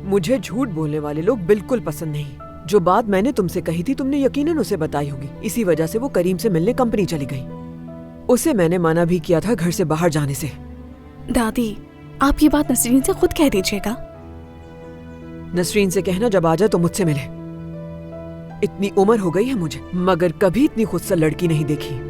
मुझे झूठ बोलने वाले लोग बिल्कुल पसंद नहीं। जो बात मैंने तुमसे कही थी तुमने यकीनन उसे बताई होगी, इसी वजह से वो करीम से मिलने कंपनी चली गई। उसे मैंने मना भी किया था घर से बाहर जाने से। दादी, आप ये बात नसरीन से खुद कह दीजिएगा। नसरीन से कहना जब आ जाए तो मुझसे मिले। इतनी उम्र हो गई है मुझे, मगर कभी इतनी खुदसर लड़की नहीं देखी।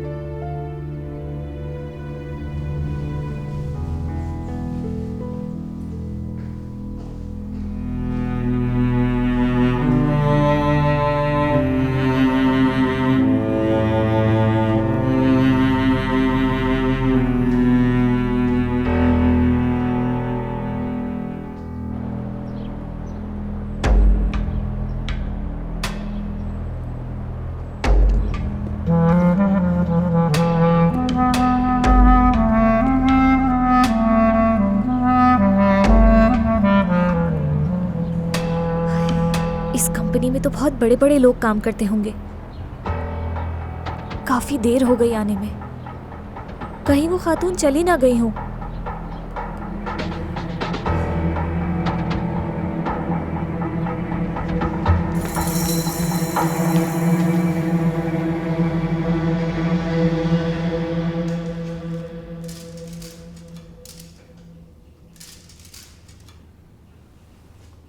इस कंपनी में तो बहुत बड़े बड़े लोग काम करते होंगे। काफी देर हो गई आने में, कहीं वो खातून चली ना गई हो।